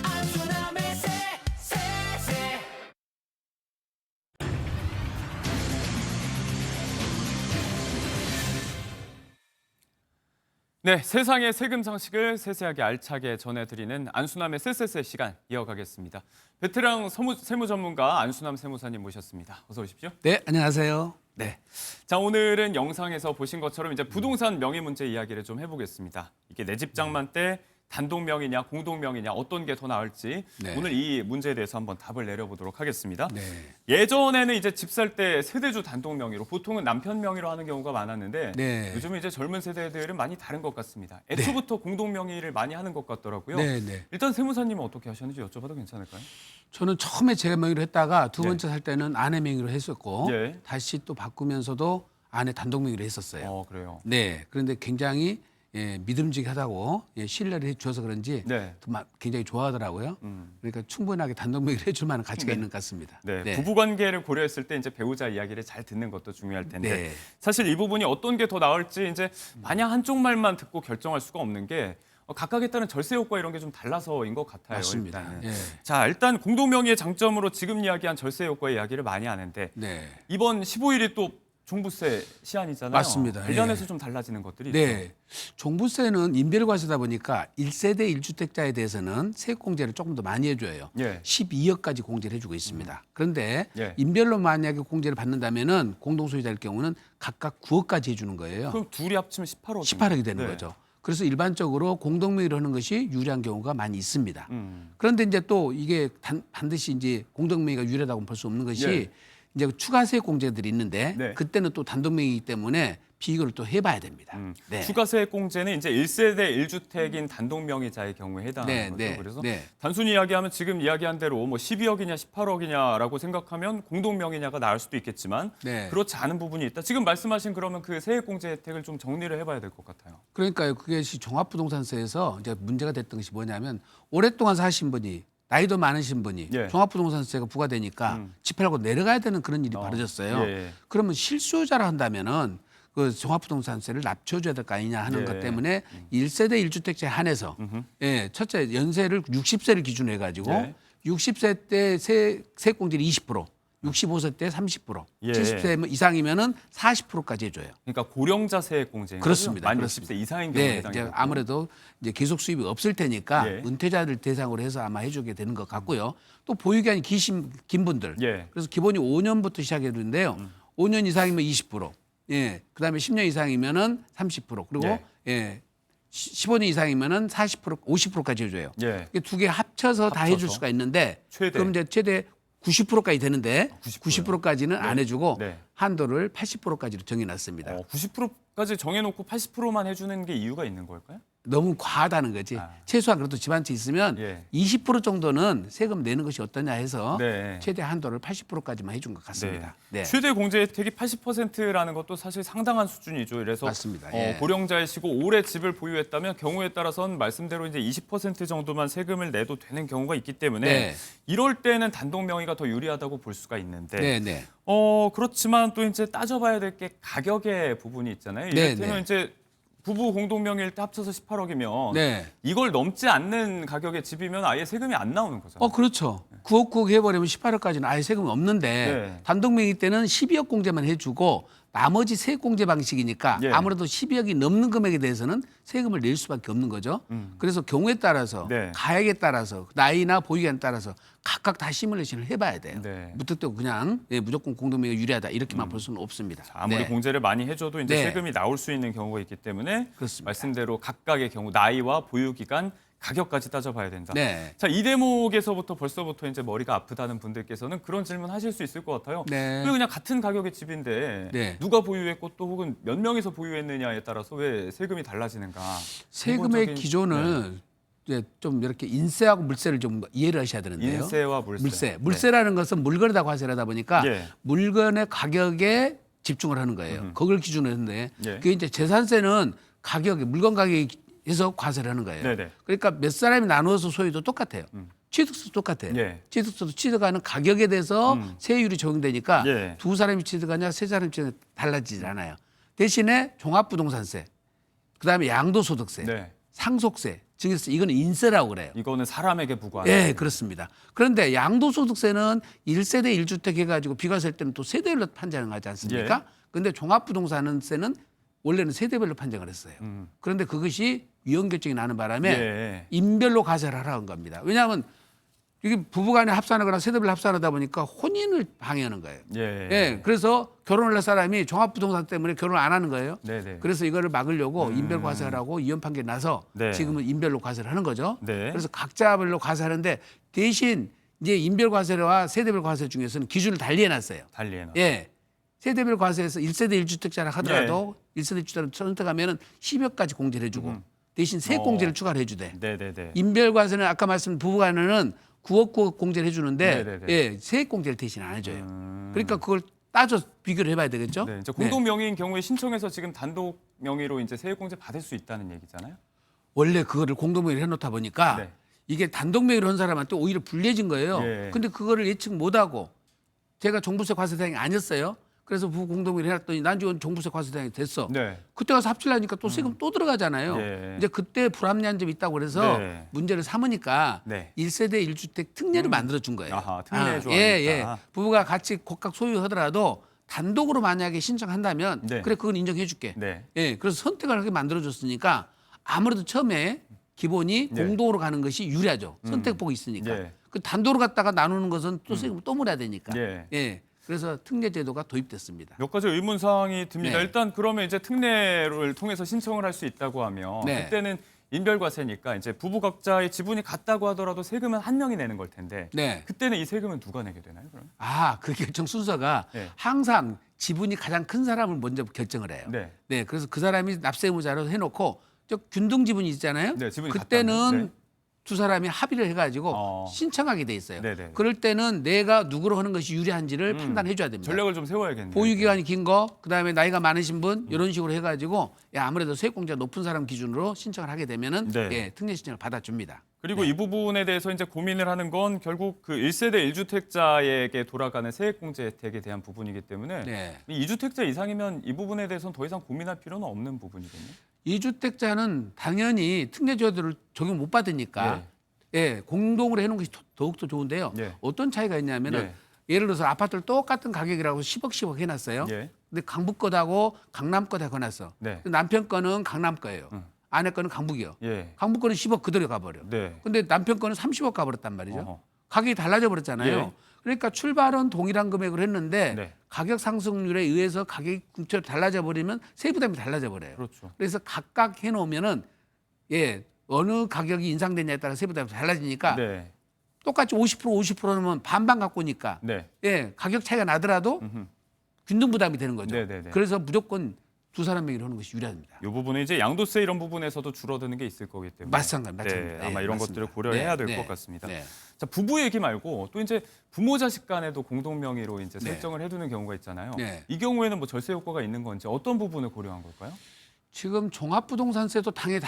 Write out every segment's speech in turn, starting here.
안수남의 새. 네, 세상의 세금 상식을 세세하게 알차게 전해드리는 안수남의 쎄쎄쎄 시간 이어가겠습니다. 베테랑 세무 전문가 안수남 세무사님 모셨습니다. 어서 오십시오. 네, 안녕하세요. 네. 자, 오늘은 영상에서 보신 것처럼 이제 부동산 명의 문제 이야기를 좀 해보겠습니다. 이게 내 집 장만 때 단독 명의냐 공동 명의냐 어떤 게 더 나을지 네. 오늘 이 문제에 대해서 한번 답을 내려보도록 하겠습니다. 네. 예전에는 이제 집 살 때 세대주 단독 명의로 보통은 남편 명의로 하는 경우가 많았는데 네. 요즘은 이제 젊은 세대들은 많이 다른 것 같습니다. 애초부터 공동 명의를 많이 하는 것 같더라고요. 네, 네. 일단 세무사님은 어떻게 하셨는지 여쭤봐도 괜찮을까요? 저는 처음에 제 명의로 했다가 두 네. 번째 살 때는 아내 명의로 했었고 예. 다시 또 바꾸면서도 아내 단독 명의로 했었어요. 그래요. 네. 그런데 굉장히 믿음직하다고 신뢰를 해주셔서 그런지 네. 굉장히 좋아하더라고요. 그러니까 충분하게 단독 명의로 해줄 만한 가치가 네. 있는 것 같습니다. 네, 부부 관계를 고려했을 때 이제 배우자 이야기를 잘 듣는 것도 중요할 텐데 네. 사실 이 부분이 어떤 게 더 나을지 이제 마냥 한쪽 말만 듣고 결정할 수가 없는 게 각각에 따른 절세 효과 이런 게 좀 달라서인 것 같아요. 맞습니다. 일단은. 예. 자, 일단 공동 명의의 장점으로 지금 이야기한 절세 효과의 이야기를 많이 하는데 네. 이번 15일이 또 종부세 시한이잖아요. 맞습니다. 관련해서 예. 좀 달라지는 것들이 있죠. 네. 종부세는 인별과세다 보니까 1세대 1주택자에 대해서는 세액공제를 조금 더 많이 해줘요. 예. 12억까지 공제를 해주고 있습니다. 그런데 예. 인별로 만약에 공제를 받는다면은 공동소유자일 경우는 각각 9억까지 해주는 거예요. 그럼 둘이 합치면 18억. 18억이 되는 네. 거죠. 그래서 일반적으로 공동명의로 하는 것이 유리한 경우가 많이 있습니다. 음. 그런데 이제 또 이게 반드시 이제 공동명의가 유리하다고 볼 수 없는 것이 예. 이제 추가세액 공제들이 있는데 네. 그때는 또 단독명의이기 때문에 비교를 또 해봐야 됩니다. 네. 추가세액 공제는 이제 1세대 1주택인 단독 명의자의 경우에 해당하는 네, 거죠. 네, 그래서 네. 단순히 이야기하면 지금 이야기한 대로 뭐 12억이냐 18억이냐라고 생각하면 공동 명의냐가 나을 수도 있겠지만 네. 그렇지 않은 부분이 있다. 지금 말씀하신 그러면 그 세액 공제 혜택을 좀 정리를 해봐야 될 것 같아요. 그러니까요. 그것이 종합부동산세에서 이제 문제가 됐던 것이 뭐냐면 오랫동안 사신 분이 나이도 많으신 분이 예. 종합부동산세가 부과되니까 집 팔고 내려가야 되는 그런 일이 벌어졌어요. 예. 그러면 실수요자라 한다면은 그 종합부동산세를 납쳐줘야 될 거 아니냐 하는 예. 것 때문에 1세대 1주택자에 한해서 첫째 연세를 60세를 기준으로 해가지고 예. 60세 때 세액공제를 20%, 65세 때 30%, 예. 70세 이상이면은 40%까지 해줘요. 그러니까 고령자 세액 공제인 그렇습니다. 만 그렇습니다. 60세 이상인 경우에 네, 해당이 이제 아무래도 이제 계속 수입이 없을 테니까 예. 은퇴자들 대상으로 해서 아마 해주게 되는 것 같고요. 또 보유기간이 긴 분들. 예. 그래서 기본이 5년부터 시작해 되는데요. 5년 이상이면 20%. 예. 그다음에 10년 이상이면은 30%. 그리고 예. 예. 15년 이상이면은 40%, 50%까지 해줘요. 예. 이게 두 개 합쳐서 다 해줄 합쳐서? 수가 있는데 최대. 그럼 이제 최대 90%까지 되는데 90% 90%까지는 안 해주고 네. 한도를 80%까지로 정해놨습니다. 90%까지 정해놓고 80%만 해주는 게 이유가 있는 걸까요? 너무 과하다는 거지. 최소한 그래도 집 한 채 있으면 예. 20% 정도는 세금 내는 것이 어떠냐 해서 네. 최대 한도를 80%까지만 해준 것 같습니다. 네. 최대 공제 혜택이 80%라는 것도 사실 상당한 수준이죠. 그래서 맞습니다. 예. 고령자이시고 오래 집을 보유했다면 경우에 따라서는 말씀대로 이제 20% 정도만 세금을 내도 되는 경우가 있기 때문에 네. 이럴 때는 단독 명의가 더 유리하다고 볼 수가 있는데 네, 네. 그렇지만 또 이제 따져봐야 될 게 가격의 부분이 있잖아요. 네, 이를테면 네. 이제 부부 공동 명의일 때 합쳐서 18억이면 네. 이걸 넘지 않는 가격의 집이면 아예 세금이 안 나오는 거잖아요. 그렇죠. 9억 9억 해버리면 18억까지는 아예 세금이 없는데 네. 단독명의 때는 12억 공제만 해주고 나머지 세액공제 방식이니까 예. 아무래도 12억이 넘는 금액에 대해서는 세금을 낼 수밖에 없는 거죠. 그래서 경우에 따라서 네. 가액에 따라서 나이나 보유기간에 따라서 각각 다 시뮬레이션을 해봐야 돼요. 네. 무턱대고 그냥 무조건 공동명의가 유리하다 이렇게만 볼 수는 없습니다. 아무리 네. 공제를 많이 해줘도 이제 네. 세금이 나올 수 있는 경우가 있기 때문에 그렇습니다. 말씀대로 각각의 경우 나이와 보유기간 가격까지 따져봐야 된다. 네. 자, 이 대목에서부터 벌써부터 이제 머리가 아프다는 분들께서는 그런 질문 하실 수 있을 것 같아요. 네. 왜 그냥 같은 가격의 집인데 네. 누가 보유했고 또 혹은 몇 명이서 보유했느냐에 따라서 왜 세금이 달라지는가? 세금의 근본적인- 기존을 이제 좀 이렇게 인세하고 물세를 좀 이해를 하셔야 되는데요. 인세와 물세. 물세라는 것은 물건에다 과세를 하다 보니까 예. 물건의 가격에 집중을 하는 거예요. 그걸 기준으로 했는데 예. 그게 이제 재산세는 가격에 물건 가격에 해서 과세를 하는 거예요. 네네. 그러니까 몇 사람이 나누어서 소유도 똑같아요. 취득세도 똑같아요. 예. 취득세도 취득하는 가격에 대해서 세율이 적용되니까 예. 두 사람이 취득하냐 세 사람이 취득하냐 달라지지 않아요. 대신에 종합부동산세, 그다음에 양도소득세, 네. 상속세, 증여세 이거는 인세라고 그래요. 이거는 사람에게 부과하는. 예, 그렇습니다. 그런데 양도소득세는 1세대 1주택 해가지고 비과세일 때는 또 세대별로 판정을 하지 않습니까? 예. 그런데 종합부동산세는 원래는 세대별로 판정을 했어요. 그런데 그것이 위헌결정이 나는 바람에 예. 인별로 과세를 하라는 겁니다. 왜냐하면 이게 부부간에 합산하거나 세대별로 합산하다 보니까 혼인을 방해하는 거예요. 예. 예, 그래서 결혼을 할 사람이 종합부동산 때문에 결혼을 안 하는 거예요. 네네. 그래서 이거를 막으려고 인별 과세하라고 이혼 판결이 나서 네. 지금은 인별로 과세를 하는 거죠. 네. 그래서 각자별로 과세하는데 대신 이제 인별 과세와 세대별 과세 중에서는 기준을 달리 해놨어요. 달리해놔. 예, 세대별 과세에서 1세대 1주택자라 하더라도 1세대 1주택자를 선택하면은 10여 가지 공제를 해주고 대신 세액 공제를 추가를 해주대. 네네네. 인별 과세는 아까 말씀 부부간에는 9억 공제를 해주는데 네네네. 예, 세액 공제를 대신 안 해줘요. 그러니까 그걸 따져 비교를 해봐야 되겠죠. 네, 이제 공동 명의인 경우에 신청해서 지금 단독 명의로 이제 세액공제 받을 수 있다는 얘기잖아요. 원래 그거를 공동명의를 해놓다 보니까 네. 이게 단독명의로 한 사람한테 오히려 불리해진 거예요. 예. 근데 그거를 예측 못하고 제가 종부세 과세 대상이 아니었어요. 그래서 부부 공동명의를 해놨더니 난 지금 종부세 과세 대상이 됐어. 네. 그때 가서 합치려니까 또 세금 또 들어가잖아요. 예. 이제 그때 불합리한 점이 있다고 그래서 네. 문제를 삼으니까 네. 1세대 1주택 특례를 만들어준 거예요. 아하, 특례 조항이 예, 예. 있다. 부부가 같이 각각 소유하더라도 단독으로 만약에 신청한다면 네. 그래 그건 인정해줄게. 네. 예, 그래서 선택을 하게 만들어줬으니까 아무래도 처음에 기본이 네. 공동으로 가는 것이 유리하죠. 선택폭이 있으니까. 네. 그 단독으로 갔다가 나누는 것은 또 세금 또 물어야 되니까. 예. 예. 그래서 특례 제도가 도입됐습니다. 몇 가지 의문 사항이 듭니다. 네. 일단 그러면 이제 특례를 통해서 신청을 할 수 있다고 하면 네. 그때는 인별과세니까 이제 부부 각자의 지분이 같다고 하더라도 세금은 한 명이 내는 걸 텐데 네. 그때는 이 세금은 누가 내게 되나요? 그럼? 그 결정 순서가 네. 항상 지분이 가장 큰 사람을 먼저 결정을 해요. 네. 네, 그래서 그 사람이 납세의무자로 해놓고 저 균등 지분이 있잖아요. 네, 지분이 그때는 같다면, 네. 두 사람이 합의를 해가지고 어. 신청하게 돼 있어요. 네네. 그럴 때는 내가 누구로 하는 것이 유리한지를 판단해 줘야 됩니다. 전략을 좀 세워야겠네요. 보유 기간이 긴 거, 그다음에 나이가 많으신 분 이런 식으로 해가지고 아무래도 세액공제가 높은 사람 기준으로 신청을 하게 되면은 네. 예, 특례 신청을 받아줍니다. 그리고 이 부분에 대해서 이제 고민을 하는 건 결국 그 1세대 1주택자에게 돌아가는 세액공제 혜택에 대한 부분이기 때문에 네. 이 2주택자 이상이면 이 부분에 대해서는 더 이상 고민할 필요는 없는 부분이거든요. 2주택자는 당연히 특례 제도를 적용 못 받으니까 예, 공동으로 해놓은 것이 더욱더 좋은데요. 예. 어떤 차이가 있냐면은 예. 예를 들어서 아파트를 똑같은 가격이라고 10억 해놨어요. 예. 근데 강북 거하고 강남 거다 해놨어. 네. 남편 거는 강남 거예요. 아내 거는 강북이요. 예. 강북 거는 10억 그대로 가버려. 네. 근데 남편 거는 30억 가버렸단 말이죠. 어허. 가격이 달라져 버렸잖아요. 예. 그러니까 출발은 동일한 금액으로 했는데 네. 가격 상승률에 의해서 가격이 궁처럼 달라져 버리면 세부담이 달라져 버려요. 그렇죠. 그래서 각각 해놓으면은 예 어느 가격이 인상되냐에 따라 세부담이 달라지니까 네. 똑같이 50%면 반반 갖고 오니까 네. 예 가격 차이가 나더라도 균등 부담이 되는 거죠. 네네네. 그래서 무조건 두 사람 명의로 하는 것이 유리합니다. 이 부분은 이제 양도세 이런 부분에서도 줄어드는 게 있을 거기 때문에 마찬가지입니다. 네, 아마 예, 이런 맞습니다. 것들을 고려해야 될 네, 것 네, 같습니다. 네. 자, 부부 얘기 말고 또 이제 부모 자식 간에도 공동 명의로 이제 네. 설정을 해두는 경우가 있잖아요. 네. 이 경우에는 뭐 절세 효과가 있는 건지 어떤 부분을 고려한 걸까요? 지금 종합부동산세도 당연히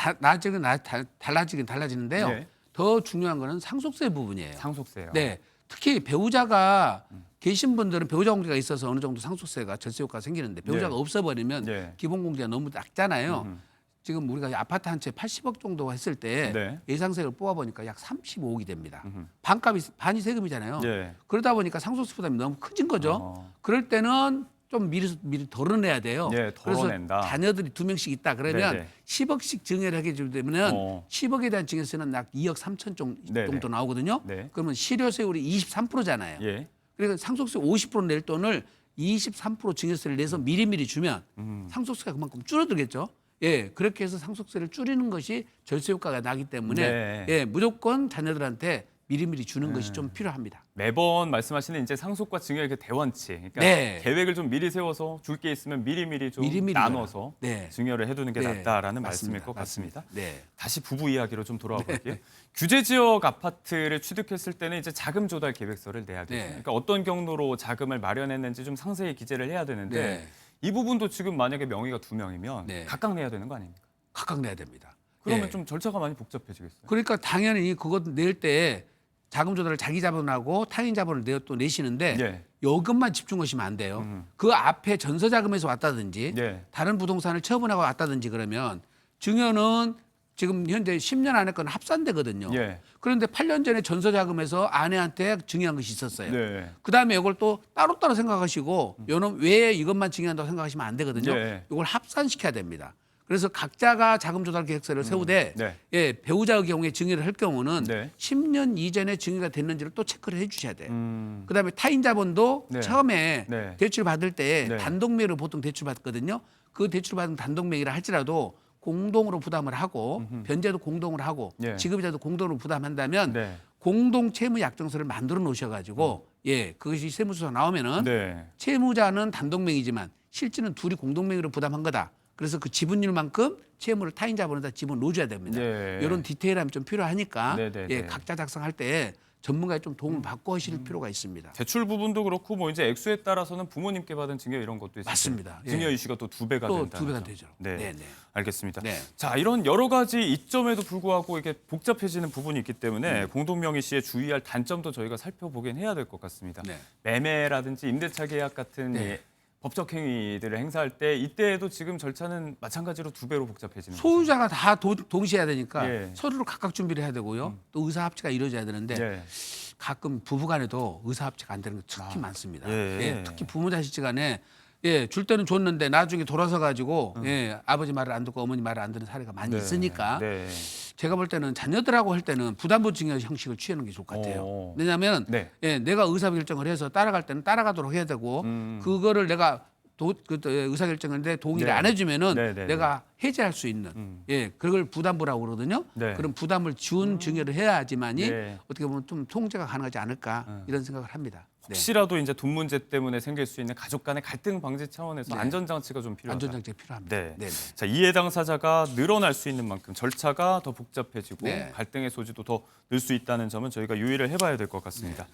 달라지긴 달라지는데요. 네. 더 중요한 거는 상속세 부분이에요. 상속세요. 네, 특히 배우자가 계신 분들은 배우자 공제가 있어서 어느 정도 상속세가 절세 효과가 생기는데 배우자가 네. 없어버리면 네. 기본 공제가 너무 낮잖아요. 지금 우리가 아파트 한 채 80억 정도 했을 때 네. 예상세를 뽑아보니까 약 35억이 됩니다. 반값이 반이 세금이잖아요. 네. 그러다 보니까 상속세 부담이 너무 커진 거죠. 어. 그럴 때는 좀 미리 덜어내야 돼요. 예, 덜어낸다. 그래서 자녀들이 2명씩 있다 그러면 네네. 10억씩 증여를 하게 되면 어. 10억에 대한 증여세는 약 2억 3천 네네. 정도 나오거든요. 네. 그러면 실효세율이 23%잖아요. 예. 그러니까 상속세 50%낼 돈을 23% 증여세를 내서 미리미리 주면 상속세가 그만큼 줄어들겠죠. 예, 그렇게 해서 상속세를 줄이는 것이 절세 효과가 나기 때문에 네. 예, 무조건 자녀들한테 미리미리 주는 것이 좀 필요합니다. 매번 말씀하시는 이제 상속과 증여의 그 대원칙, 그러니까 네. 계획을 좀 미리 세워서 줄 게 있으면 미리미리 좀 미리미리 나눠서 네. 증여를 해두는 게 네, 낫다라는 맞습니다. 말씀일 것 같습니다. 네. 다시 부부 이야기로 좀 돌아와 볼게요. 규제 지역 아파트를 취득했을 때는 이제 자금 조달 계획서를 내야 되죠. 네. 그러니까 어떤 경로로 자금을 마련했는지 좀 상세히 기재를 해야 되는데 네. 이 부분도 지금 만약에 명의가 2명이면 네. 각각 내야 되는 거 아닙니까? 각각 내야 됩니다. 그러면 예. 좀 절차가 많이 복잡해지겠어요. 그러니까 당연히 그것 낼 때 자금 조달을 자기 자본하고 타인 자본을 또 내시는데 예. 이것만 집중하시면 안 돼요. 그 앞에 전세 자금에서 왔다든지 예. 다른 부동산을 처분하고 왔다든지 그러면 증여는 지금 현재 10년 안에 건 합산되거든요. 예. 그런데 8년 전에 전세 자금에서 아내한테 증여한 것이 있었어요. 네. 그다음에 이걸 또 따로따로 생각하시고 요놈 왜 이것만 증여한다고 생각하시면 안 되거든요. 예. 이걸 합산시켜야 됩니다. 그래서 각자가 자금 조달 계획서를 세우되 네. 예, 배우자의 경우에 증여를 할 경우는 네. 10년 이전에 증여가 됐는지를 또 체크를 해 주셔야 돼요. 음. 그다음에 타인 자본도 네. 처음에 네. 대출 받을 때 네. 단독 매매로 보통 대출 받거든요. 그 대출 받은 단독 매매라 할지라도 공동으로 부담을 하고 변제도 공동으로 하고 예. 지급이자도 공동으로 부담한다면 네. 공동 채무 약정서를 만들어 놓으셔 가지고 예, 그것이 세무서가 나오면은 네. 채무자는 단독 명의지만 실질은 둘이 공동 명의로 부담한 거다. 그래서 그 지분율만큼 채무를 타인 자본에다 집어넣어줘야 됩니다. 예. 이런 디테일함이 좀 필요하니까 네네네. 예, 각자 작성할 때 전문가의 좀 도움을 받고 하실 필요가 있습니다. 대출 부분도 그렇고 뭐 이제 액수에 따라서는 부모님께 받은 증여 이런 것도 있어요. 맞습니다. 예. 증여 이슈가 또 2배가 또 된다. 2배가 되죠. 네. 네, 네. 알겠습니다. 네. 자, 이런 여러 가지 이점에도 불구하고 이게 복잡해지는 부분이 있기 때문에 공동명의 시에 주의할 단점도 저희가 살펴보긴 해야 될 것 같습니다. 네. 매매라든지 임대차 계약 같은 네. 이 법적 행위들을 행사할 때 이때에도 지금 절차는 마찬가지로 2배로 복잡해지는 거죠. 소유자가 다 동시에 해야 되니까 예. 서류를 각각 준비를 해야 되고요. 또 의사 합치가 이루어져야 되는데 예. 가끔 부부간에도 의사 합치가 안 되는 게 특히 많습니다. 예. 예, 특히 부모 자식간에 예, 줄 때는 줬는데 나중에 돌아서 가지고 예, 아버지 말을 안 듣고 어머니 말을 안 듣는 사례가 많이 네. 있으니까 네. 제가 볼 때는 자녀들하고 할 때는 부담부 증여 형식을 취하는 게 좋을 것 같아요. 오. 왜냐하면 네. 예, 내가 의사결정을 해서 따라갈 때는 따라가도록 해야 되고 그거를 내가 의사결정인데 동의를 네. 안 해주면은 네, 네, 내가 해제할 수 있는 예 그걸 부담부라고 그러거든요. 네. 그런 부담을 지운 증여를 해야지만이 네. 어떻게 보면 좀 통제가 가능하지 않을까 이런 생각을 합니다. 네. 혹시라도 이제 돈 문제 때문에 생길 수 있는 가족 간의 갈등 방지 차원에서 네. 안전장치가 좀 필요하다. 안전장치가 필요합니다. 네. 네. 네. 자, 이해 당사자가 늘어날 수 있는 만큼 절차가 더 복잡해지고 네. 갈등의 소지도 더 늘 수 있다는 점은 저희가 유의를 해봐야 될 것 같습니다.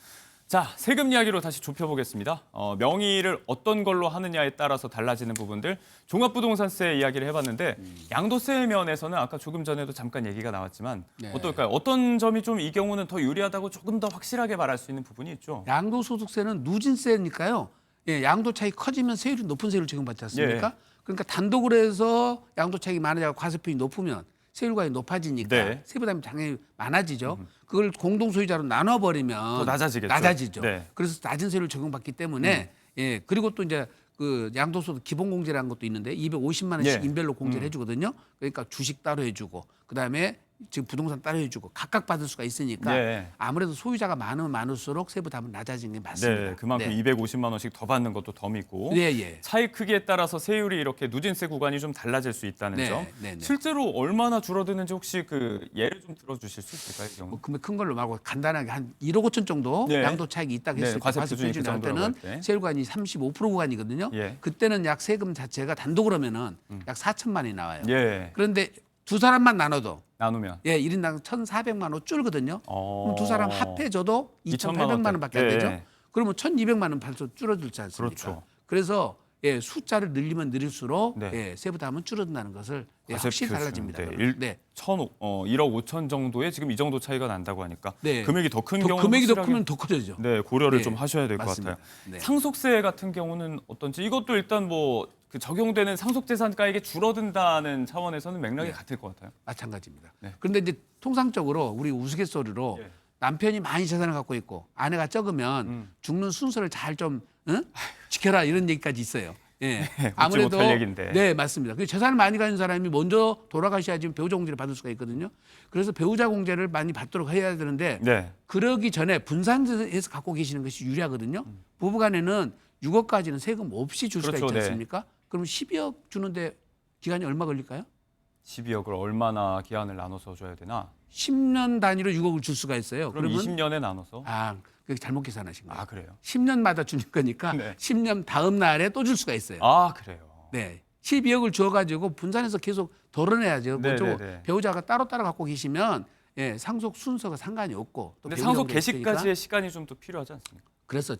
자, 세금 이야기로 다시 좁혀보겠습니다. 명의를 어떤 걸로 하느냐에 따라서 달라지는 부분들 종합부동산세 이야기를 해봤는데 양도세 면에서는 아까 조금 전에도 잠깐 얘기가 나왔지만 네. 어떨까요? 어떤 점이 좀 이 경우는 더 유리하다고 조금 더 확실하게 말할 수 있는 부분이 있죠. 양도소득세는 누진세니까요. 예, 양도 차익 커지면 세율이 높은 세율을 적용받지 않습니까? 예. 그러니까 단독으로 해서 양도 차익이 많아지고 과세폭이 높으면 세율과이 높아지니까 네. 세부담이 당연히 많아지죠. 그걸 공동 소유자로 나눠버리면 더 낮아지겠죠. 낮아지죠. 네. 그래서 낮은 세율을 적용받기 때문에 예 그리고 또 이제 그 양도소득 기본공제라는 것도 있는데 250만 원씩 예. 인별로 공제를 해주거든요. 그러니까 주식 따로 해주고 그다음에 지금 부동산 따로 해주고 각각 받을 수가 있으니까 예. 아무래도 소유자가 많으면 많을수록 세부담은 낮아지는 게 맞습니다. 네, 그만큼 네. 250만 원씩 더 받는 것도 덤이고 예, 예. 차익 크기에 따라서 세율이 이렇게 누진세 구간이 좀 달라질 수 있다는 네, 점. 네, 네. 실제로 얼마나 줄어드는지 혹시 그 예를 좀 들어주실 수 있을까요? 이 경우? 뭐 금액 큰 걸로 말고 간단하게 한 1억 5천 정도 네. 양도 차익이 있다고 네, 했을 때 과세 과세 표준이 표준이 그 나올 정도라고 때는 할 때. 세율 구간이 35% 구간이거든요. 예. 그때는 약 세금 자체가 단독으로 하면은 약 4천만 원이 나와요. 예, 그런데 두 사람만 나눠도 나누면. 예, 1인당 1,400만 원 줄거든요. 그럼 두 사람 합해줘도 2,800만 2,800만 원밖에 안 예. 되죠. 그러면 1,200만 원 벌써 줄어들지 않습니까? 그렇죠. 그래서 예, 숫자를 늘리면 늘릴수록 네. 예, 세부담은 줄어든다는 것을 예, 과세 확실히 표준. 달라집니다. 네, 그러면. 네. 1억 5천 정도에 지금 이 정도 차이가 난다고 하니까 네. 금액이 더 큰 더 경우는 금액이 더 확실하게 크면 더 커져죠. 네, 고려를 네, 좀 하셔야 될 것 맞습니다. 같아요. 네. 상속세 같은 경우는 어떤지 이것도 일단 뭐 그 적용되는 상속재산가액이 줄어든다는 차원에서는 맥락이 네. 같을 것 같아요. 마찬가지입니다. 네. 그런데 이제 통상적으로 우리 우스갯소리로 예. 남편이 많이 재산을 갖고 있고 아내가 적으면 죽는 순서를 잘 좀 지켜라 이런 얘기까지 있어요. 예. 웃지 못할 얘기인데. 네 맞습니다. 그 재산을 많이 가진 사람이 먼저 돌아가셔야지 배우자 공제를 받을 수가 있거든요. 그래서 배우자 공제를 많이 받도록 해야 되는데 네. 그러기 전에 분산해서 갖고 계시는 것이 유리하거든요. 부부간에는 6억까지는 세금 없이 줄 수가 그렇죠, 있지 네. 않습니까? 그럼 12억 주는데 기간이 얼마 걸릴까요? 12억을 얼마나 기한을 나눠서 줘야 되나? 10년 단위로 6억을 줄 수가 있어요. 그럼 그러면 20년에 나눠서? 그게 잘못 계산하신 거예요. 아, 그래요? 10년마다 주는 거니까 네. 10년 다음 날에 또 줄 수가 있어요. 아, 그래요. 네. 12억을 줘가지고 분산해서 계속 덜어내야죠. 네, 그쪽 네, 네. 배우자가 따로따로 갖고 계시면 예, 상속 순서가 상관이 없고 또 근데 배우자 상속 공제가 있으니까 개시까지의 시간이 좀 더 필요하지 않습니까? 그래서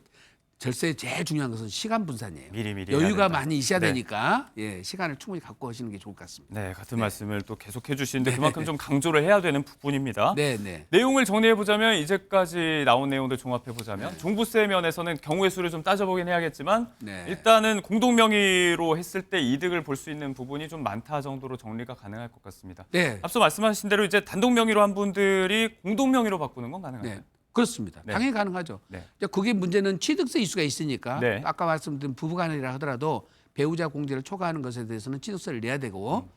절세에 제일 중요한 것은 시간 분산이에요. 미리미리 해야 여유가 된다. 많이 있어야 네. 되니까 예, 시간을 충분히 갖고 하시는 게 좋을 것 같습니다. 네, 같은 말씀을 또 계속해 주시는데 그만큼 좀 강조를 해야 되는 부분입니다. 네, 네. 내용을 정리해 보자면 이제까지 나온 내용들 종합해 보자면 종부세 면에서는 경우의 수를 좀 따져보긴 해야겠지만 네. 일단은 공동 명의로 했을 때 이득을 볼 수 있는 부분이 좀 많다 정도로 정리가 가능할 것 같습니다. 네. 앞서 말씀하신 대로 이제 단독 명의로 한 분들이 공동 명의로 바꾸는 건 가능할까요? 네. 그렇습니다. 네. 당연히 가능하죠. 네. 이제 그게 문제는 취득세 이슈가 있으니까 네. 아까 말씀드린 부부간이라 하더라도 배우자 공제를 초과하는 것에 대해서는 취득세를 내야 되고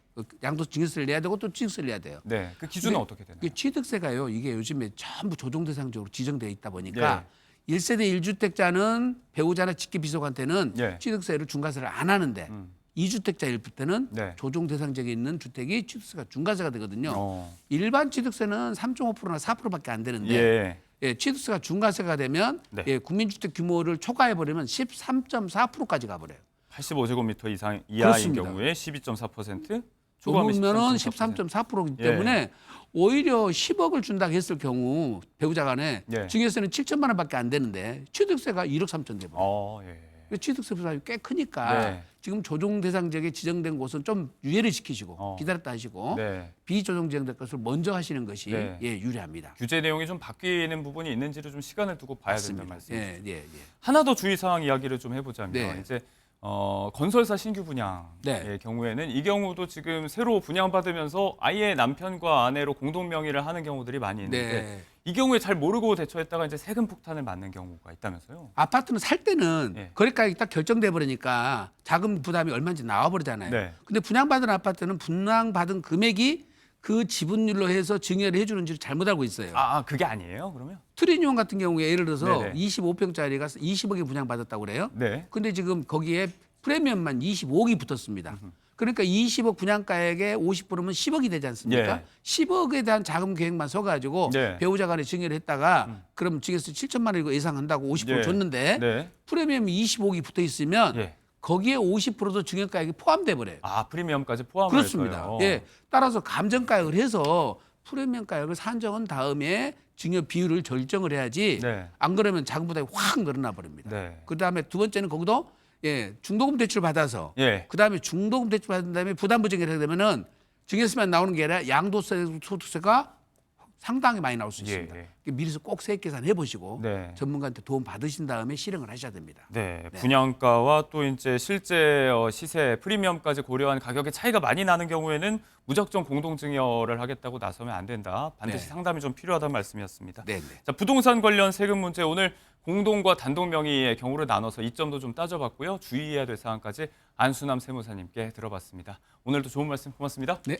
양도증여세를 내야 되고 또 취득세를 내야 돼요. 네, 그 기준은 근데 어떻게 되나요? 이게 취득세가요. 이게 요즘에 전부 조정 대상적으로 지정되어 있다 보니까 네. 1세대 1주택자는 배우자나 직계 비속한테는 네. 취득세를 중과세를 안 하는데 2주택자일 때는 네. 조정 대상적에 있는 주택이 취득세가 중과세가 되거든요. 어. 일반 취득세는 3.5%나 4%밖에 안 되는데 예. 예, 취득세가 중과세가 되면 네. 예, 국민주택 규모를 초과해 버리면 13.4%까지 가버려요. 85제곱미터 이상 이하인 그렇습니다. 경우에 12.4%, 넘으면은 13.4%. 13.4%이기 예. 때문에 오히려 10억을 준다고 했을 경우 배우자 간에 예. 증여세는 7천만 원밖에 안 되는데 취득세가 1억 3천 돼 버려요. 예. 취득세 부담이 꽤 크니까 네. 지금 조정 대상지역에 지정된 곳은 좀 유예를 시키시고 어. 기다렸다 하시고 네. 비조정 지정될 것을 먼저 하시는 것이 네. 예, 유리합니다. 규제 내용이 좀 바뀌는 부분이 있는지를 좀 시간을 두고 봐야 된다는 맞습니다. 말씀이시죠. 예, 예, 예. 하나 더 주의사항 이야기를 좀 해보자면 네. 이제 건설사 신규 분양의 네. 경우에는 이 경우도 지금 새로 분양받으면서 아예 남편과 아내로 공동 명의를 하는 경우들이 많이 있는데 네. 이 경우에 잘 모르고 대처했다가 이제 세금 폭탄을 맞는 경우가 있다면서요? 아파트는 살 때는 예. 거래가격이 딱 결정돼 버리니까 자금 부담이 얼마인지 나와 버리잖아요. 네. 근데 분양받은 아파트는 분양받은 금액이 그 지분율로 해서 증여를 해주는지를 잘못 알고 있어요. 그게 아니에요? 그러면? 트리니온 같은 경우에 예를 들어서 네네. 25평짜리가 20억에 분양받았다고 그래요. 네. 근데 지금 거기에 프리미엄만 25억이 붙었습니다. 그러니까 20억 분양가액의 50%면 10억이 되지 않습니까? 예. 10억에 대한 자금 계획만 서가지고 네. 배우자 간에 증여를 했다가 그럼 증여세 7천만 원 이거 예상한다고 50% 예. 줬는데 네. 프리미엄이 25억이 붙어 있으면 예. 거기에 50%도 증여가액이 포함돼 버려요. 프리미엄까지 포함을 그렇습니다. 해서요. 예. 따라서 감정가액을 해서 프리미엄 가액을 산정한 다음에 증여 비율을 결정을 해야지 네. 안 그러면 자금 부담이 확 늘어나 버립니다. 네. 그다음에 두 번째는 거기도 예, 중도금 대출 받아서 예. 그다음에 중도금 대출 받은 다음에 부담부 증여를 하게 되면은 증여세만 나오는 게 아니라 양도세 소득세가 상당히 많이 나올 수 예, 있습니다. 예. 미리서 꼭 세액 계산해 보시고 네. 전문가한테 도움 받으신 다음에 실행을 하셔야 됩니다. 네, 분양가와 또 이제 실제 시세 프리미엄까지 고려한 가격의 차이가 많이 나는 경우에는 무작정 공동증여를 하겠다고 나서면 안 된다. 반드시 네. 상담이 좀 필요하다는 말씀이었습니다. 네, 네. 자, 부동산 관련 세금 문제 오늘 공동과 단독 명의의 경우를 나눠서 이점도 좀 따져봤고요. 주의해야 될 사항까지 안수남 세무사님께 들어봤습니다. 오늘도 좋은 말씀 고맙습니다. 네.